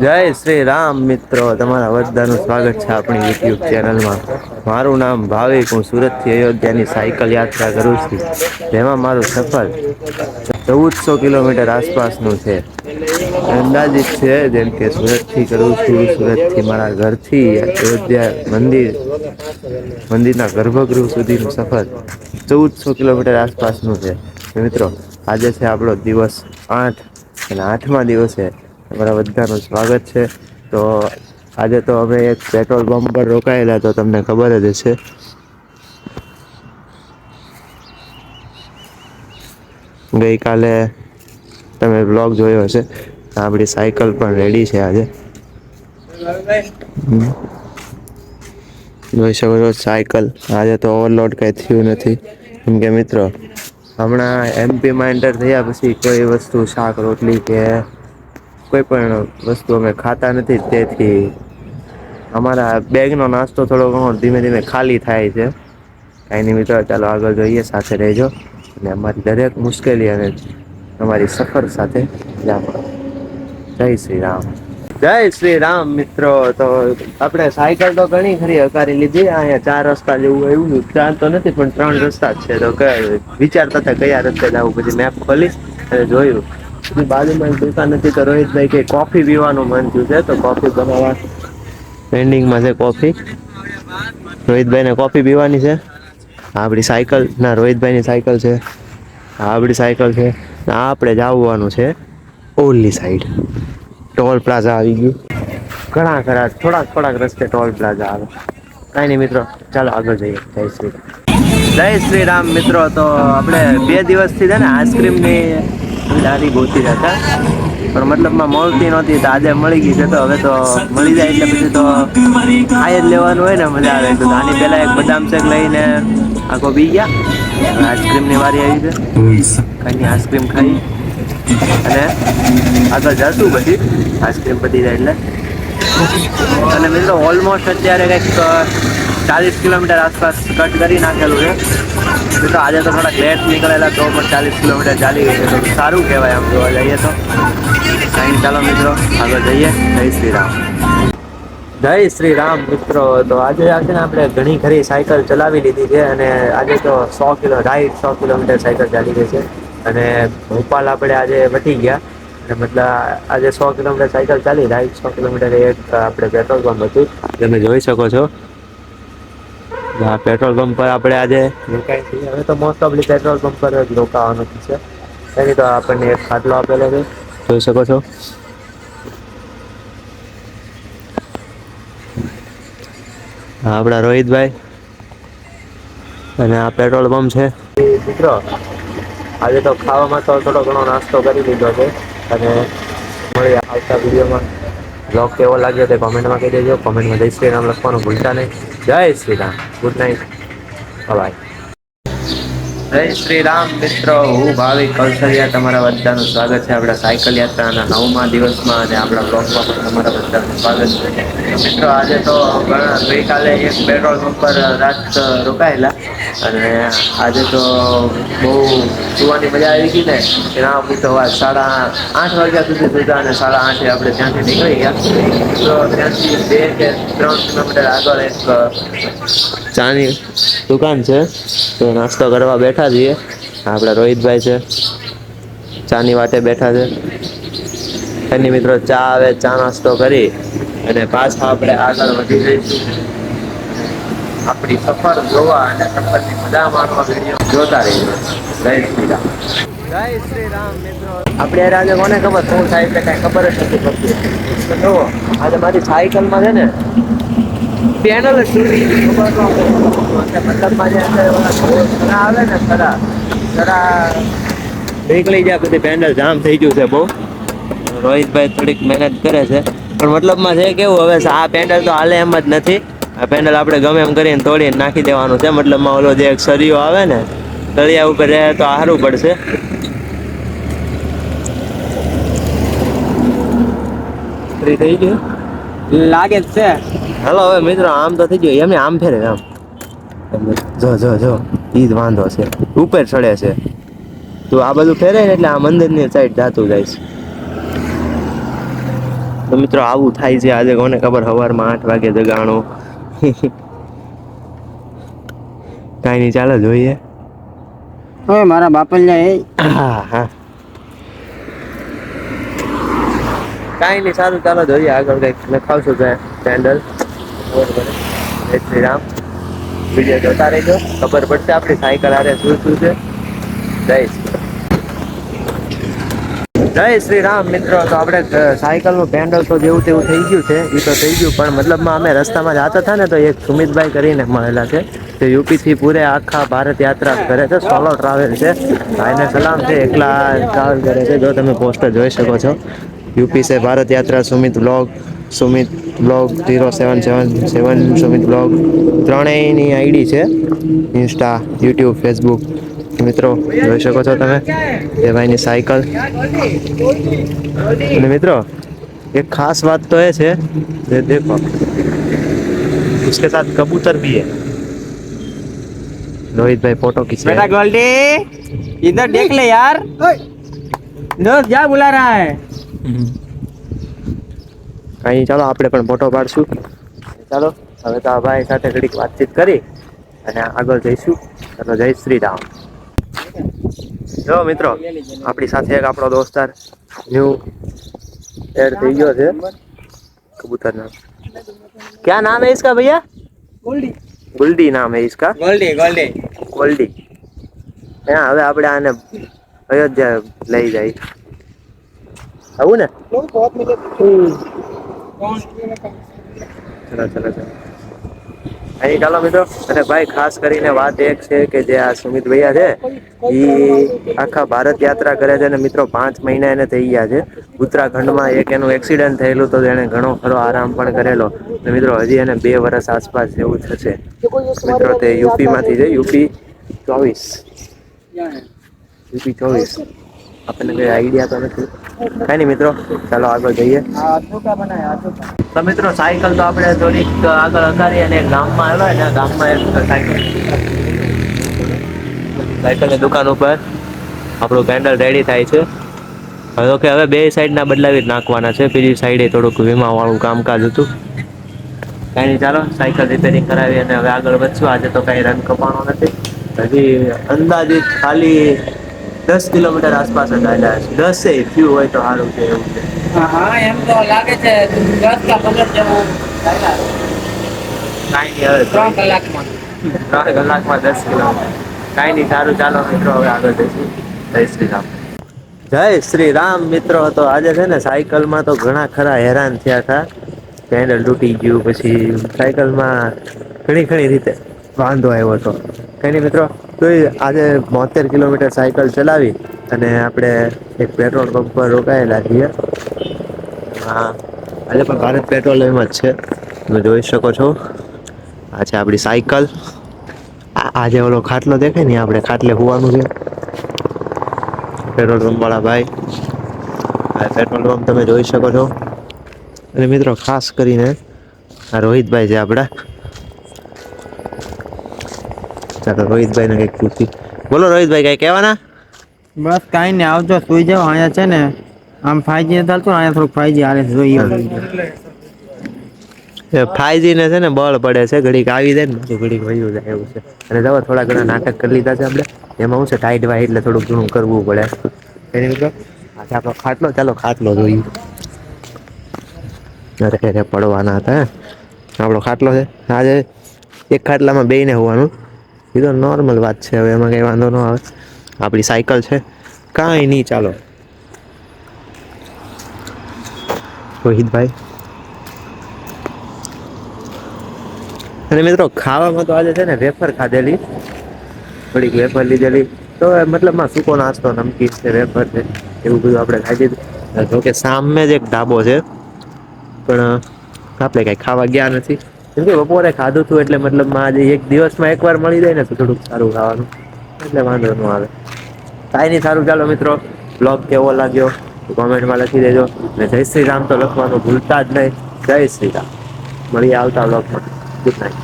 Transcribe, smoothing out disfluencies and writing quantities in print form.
જય શ્રી રામ મિત્રો, તમારા બધાનું સ્વાગત છે આપણી યુટ્યુબ ચેનલમાં. મારું નામ ભાવિક, હું સુરત થી અયોધ્યાની સાયકલ યાત્રા કરું છું. જેમાં મારું સફર 1400 કિલોમીટર આસપાસનું છે. અંદાજીત છે, જેમ કે સુરત થી કરું છું, સુરત થી મારા ઘરથી અયોધ્યા મંદિરના ગર્ભગૃહ સુધીનું સફર 1400 કિલોમીટર આસપાસનું છે. મિત્રો, આજે છે આપણો દિવસ 8 અને 8મા દિવસે તમારા બધાનું સ્વાગત છે. તો આજે તો અમે એક પેટ્રોલ પંપ પર રોકાયેલા, તો તમને ખબર જ હશે. ગઈકાલે તમે બ્લોગ જોયો હશે. આપણી સાયકલ પણ રેડી છે આજે. જોઈ શકો છો સાયકલ. આજે તો ઓવરલોડ કઈ થયું નથી, કેમ કે મિત્રો હમણાં એમપીમાં એન્ટર થયા પછી કોઈ વસ્તુ શાક રોટલી કે કોઈ પણ વસ્તુ અમે ખાતા નથી, તેથી અમારા બેગ નો નાસ્તો થોડો ઘણો ધીમે ધીમે ખાલી થાય છે. કઈ નઈ મિત્રો, ચાલો આગળ જોઈએ, સાથે રહેજો અને અમારી દરેક મુશ્કેલી અને તમારી સફર સાથે જય શ્રી રામ. જય શ્રી રામ મિત્રો. તો આપડે સાયકલ તો ઘણી ખરી હકારી લીધી. અહીંયા 4 રસ્તા જેવું એવું 4 તો નથી, પણ 3 રસ્તા જ છે. તો વિચારતા હતા કયા રસ્તે જવું, પછી મેપ ખોલી અને જોયું. બાજુમાં દુકાન હતી, તો રોહિતભાઈ કે કોફી પીવાનું મન થયું છે, તો કોફી બનાવવા પેન્ડિંગમાં છે કોફી. રોહિતભાઈ ને કોફી પીવાની છે. આપડી સાયકલ ના, રોહિતભાઈ ની સાયકલ છે. આપડી સાયકલ છે. આપડે જવાનું છે ઓલી સાઈડ. ટોલ પ્લાઝા આવી ગયું. ઘણા ખરા થોડાક રસ્તે ટોલ પ્લાઝા આવે. કઈ નઈ મિત્રો, ચાલો આગળ જઈએ. જય શ્રી રામ. જય શ્રી રામ મિત્રો. તો આપડે 2 દિવસથી છે ને આઈસ્ક્રીમની લારી ગોતી હતા, પણ મતલબમાં મળતી નહોતી. તો આજે મળી ગઈ છે. તો હવે તો મળી જાય એટલે પછી તો ખાઈ જ લેવાનું હોય ને, મજા આવે. તો આની પેલા એક બદામ શેક લઈને આખો પી ગયા. આઈસ્ક્રીમ ની વારી આવી છે. કઈ આઈસ્ક્રીમ ખાઈ અને આગળ જાશું પછી આઈસ્ક્રીમ પતી જાય એટલે. અને મિત્રો ઓલમોસ્ટ અત્યારે કઈક 40 કિલોમીટર આસપાસ કટ કરી નાખેલું છે. તો આજે તો થોડાક લેટ નીકળેલા, તો પણ 40 કિલોમીટર ચાલી ગઈ છે. તો સારું કહેવાય આમ જોવા જઈએ તો. ચાલો મિત્રો, આગળ જઈએ. જય શ્રી રામ. જય શ્રી રામ મિત્રો. તો આજે છે ને આપણે ઘણી ખરી સાયકલ ચલાવી લીધી છે, અને આજે તો 100 કિલોમીટર સાયકલ ચાલી ગઈ છે. અને ભોપાલ આપડે આજે વધી ગયા. મતલબ આજે 100 કિલોમીટર સાયકલ ચાલી. 150 કિલોમીટર એક આપડે પેટ્રોલ પંપ હતું, તમે જોઈ શકો છો. પેટ્રોલ પંપ પર આપડે આજે હવે તો મોસ્ટ ઓફ પેટ્રોલ પંપ પર જ રોકાવાનું છે. એની તો આપણને એક ખાટલો આપેલો છે, જોઈ શકો છો. હા, આપડા રોહિતભાઈ. અને આ પેટ્રોલ પંપ છે. મિત્રો, આજે તો ખાવામાં તો થોડો ઘણો નાસ્તો કરી લીધો છે. અને મળી આવતા વિડીયોમાં. બ્લોગ કેવો લાગ્યો તે કોમેન્ટમાં કહી દેજો. કોમેન્ટમાં જય શ્રી રામ લખવાનું ભૂલતા નહીં. જય Shri Ram. Good night. Bye. જય શ્રી રામ મિત્રો. હું ભાવિક કૌશલ્યા, તમારા બધાનું સ્વાગત છે આપડા સાયકલ યાત્રાના 9મા દિવસમાં. અને આપણા બ્લોગમાં પણ તમારા બધાનું સ્વાગત છે. મિત્રો, આજે તો ગઈકાલે એક પેટ્રોલ પંપ પર રાત રોકાયેલા, અને આજે તો બહુ સુવાની મજા આવી ગઈ ને. એના તો 8:30 વાગ્યા સુધી સુધા, અને 8:30 આપણે ત્યાંથી નીકળી ગયા. તો ત્યાંથી 2 કે 3 કિલોમીટર આગળ એક ચાની દુકાન છે, તો નાસ્તો કરવા બેઠા છીએ. આપડા રોહિતભાઈ છે, ચાની વાટે બેઠા છે. એની મિત્રો ચા આવે, ચા નાસ્તો કરી અને પાછા આપણે આગળ વધી જઈશું. આપણી સફર જોવા અને સફરની મજા માણવા વિડીયો જોતા રહીજો. જય શ્રી રામ. જય શ્રી રામ મિત્રો. આપડે આજે કોને ખબર શું થાય એટલે કઈ ખબર જ નથી પડતી. તો જુઓ, આજે મારી સાયકલમાં છે ને પેનલ જ તૂટી ગઈ. મતલબમાં જે આવે ને નીકળી જાય, પછી પેન્ડલ જામ થઈ ગયું છે બહુ. રોહિતભાઈ થોડીક મહેનત કરે છે, પણ મતલબમાં છે કેવું, હવે આ પેન્ડલ તો હાલે એમ જ નથી. આ પેન્ડલ આપણે ગમે એમ કરીને તોડીને નાખી દેવાનું છે. મતલબમાં ઓલો જે એક સળિયો આવે ને, સળિયા ઉપર રહે તો સારું પડશે. થઈ ગયું લાગે જ છે. હાલો હવે મિત્રો, આમ તો થઈ ગયું. એમ આમ ફેરે આમ. જો જો જો, ઈ જ વાંધો છે. ઉપર ચડે છે. તું આ બધું ફેરે ને એટલે આ મંદિરની સાઈડ જાતું જાય છે. તો મિત્રો આવું થાય છે આજે કોને ખબર સવારમાં 8 વાગે જગાણો. કાઈ નઈ ચાલો જોઈએ. ઓય મારા બાપલિયા એ. હા હા. કાઈ નઈ સારું ચાલો જોઈએ આગળ કઈક લખાવશું કેન્ડલ. જય શ્રી રામ. વિડીયો જોતા રહેજો ખબર પડશે આપડી સાયકલ હારે શું શું છે. જય શ્રી રામ મિત્રો. તો આપણે સાયકલ નું પેન્ડલ તો જેવું તેવું થઈ ગયું છે એ તો થઈ ગયું પણ મતલબમાં અમે રસ્તામાં જતા હતા ને તો એક સુમિતભાઈ કરીને મળેલા છે તે યુપી થી પૂરે આખા ભારત યાત્રા કરે છે સોલો ટ્રાવેલ છે ભાઈને સલામ છે એકલા ટ્રાવેલ કરે છે જો તમે પોસ્ટર જોઈ શકો છો યુપી સે ભારત યાત્રા સુમિત બ્લોગ 0777 સુમિત બ્લોગ ત્રણેયની આઈડી છે ઇન્સ્ટા યુટ્યુબ ફેસબુક મિત્રો જોઈ શકો છો તમે એ ભાઈની સાયકલ અને મિત્રો एक खास बात तो है ये देखो उसके साथ कबूतर भी है रोहित भाई फोटो खींच रहे बेटा हैं गोल्डी इधर देख ले यार दोस्त क्या बुला रहा है कहीं ચાલો આપણે પણ ફોટો પાડશું ચાલો હવે તો આ ભાઈ સાથે ઘડીક વાતચીત કરી અને આગળ જઈશું ચાલો જય શ્રી રામ જો મિત્રો આપણી સાથે એક આપણો દોસ્તાર ન્યू एड થઈ ગયો છે कबूतर नाम क्या नाम है इसका भैया गोल्डी गुल्डी नाम है इसका गोल्डी गोल्डी गोल्डी હવે આપણે આને અયોધ્યા લઈ જાય આવું ને ચલો ચલો ચલો અહીં ચાલો મિત્રો અને ભાઈ ખાસ કરીને વાત એક છે કે જે આ સુમિત ભૈયા છે એ આખા ભારત યાત્રા કરે છે અને મિત્રો 5 મહિના એને થઈ ગયા છે ઉત્તરાખંડમાં એક એનું એક્સિડન્ટ થયેલું તો એને ઘણો ખરો આરામ પણ કરેલો અને મિત્રો હજી એને 2 વર્ષ આસપાસ જેવું થશે મિત્રો તે યુપી માંથી છે યુપી 24 આપણને કઈ આઈડિયા તો નથી કઈ નહીં મિત્રો ચાલો આગળ જઈએ તો મિત્રો સાયકલ તો આપણે થોડીક આગળ અકારી અને ગામમાં આવ્યા ને ગામમાં એક સાયકલની દુકાન ઉપર આપણું પેન્ડલ રેડી થાય છે હવે કે હવે બે સાઈડના બદલાવી નાખવાના છે બીજી સાઈડે થોડુંક વીમાવાળું કામકાજ હતું કાંઈ નહીં ચાલો સાયકલ રિપેરિંગ કરાવી અને હવે આગળ વધશું આજે તો કાંઈ રન કપાણો નથી હજી અંદાજિત ખાલી 10 કિલોમીટર આસપાસ જ આવ્યા છે 10 થયું હોય તો સારું છે એવું છે હા એમ તો લાગે છે 10 કા 15 જેવું કાંઈ નહીં હવે 3 કલાકમાં 3 કલાકમાં 10 કિલોમીટર કાંઈ નહીં સારું ચાલો મિત્રો હવે આગળ જઈશું જય શ્રી રામ જય શ્રી રામ મિત્રો તો આજે છે ને સાયકલમાં તો ઘણા ખરા હેરાન થયા હતા પેન્ડલ તૂટી ગયું પછી સાયકલમાં ઘણી રીતે વાંધો આવ્યો હતો કંઈ નહીં મિત્રો તો આજે 72 કિલોમીટર સાયકલ ચલાવી અને આપણે એક પેટ્રોલ પંપ પર રોકાયેલા છીએ હા આજે પણ ભારત પેટ્રોલિયમ જ છે તમે જોઈ શકો છો આ છે આપણી સાયકલ આજે ઓલો ખાટલો દેખાય ને આપણે ખાટલે હોવાનું છે પેટ્રોલ પંપ વાળા ભાઈ પેટ્રોલ પંપ તમે જોઈ શકો છો અને મિત્રો ખાસ કરીને આ રોહિતભાઈ છે આપણા ચાલો રોહિતભાઈ ને કઈક પૂછી બોલો રોહિતભાઈ કઈ કહેવાના બસ કાઈ નહીં આવજો સુઈ જાવ અહીંયા છે ને આમ 5G નથી ચાલતું અહીંયા થોડુંક 5G હાલે છે જોઈએ 5G ને છે ને બળ પડે છે ઘડીક આવી જાય ને તો ઘડીક વયું જાય એવું છે અને જવા થોડા ઘણા નાટક કરી લીધા છે આપણે એમાં શું છે ટાઈટ વાય એટલે થોડુંક ઘણું કરવું પડે એની મિત્રો આજે આપણો ખાટલો ચાલો ખાટલો જોઈએ અરે પડવાના હતા આપણો ખાટલો છે આજે એક ખાટલામાં બેયને હોવાનું એ તો નોર્મલ વાત છે હવે એમાં કંઈ વાંધો ન આવે આપણી સાયકલ છે કાંઈ નહીં ચાલો રોહિતભાઈ અને મિત્રો ખાવામાં તો આજે છે ને વેફર ખાધેલી થોડીક વેફર લીધેલી તો મતલબમાં સૂકો નાસ્તો નમકીન છે વેફર છે એવું બધું આપણે ખાઈ દીધું જોકે સામે જ એક ઢાબો છે પણ આપણે કાંઈ ખાવા ગયા નથી કેમ કે બપોરે ખાધું હતું એટલે મતલબમાં આજે એક દિવસમાં એકવાર મળી જાય ને તો થોડુંક સારું ખાવાનું એટલે વાંધો ન આવે કાંઈ નહીં સારું ચાલો મિત્રો બ્લોગ કેવો લાગ્યો કોમેન્ટમાં લખી દેજો અને જય શ્રી રામ તો લખવાનું ભૂલતા જ નહીં જય શ્રી રામ મળીએ આવતા બ્લોગમાં ગુડ નાઇટ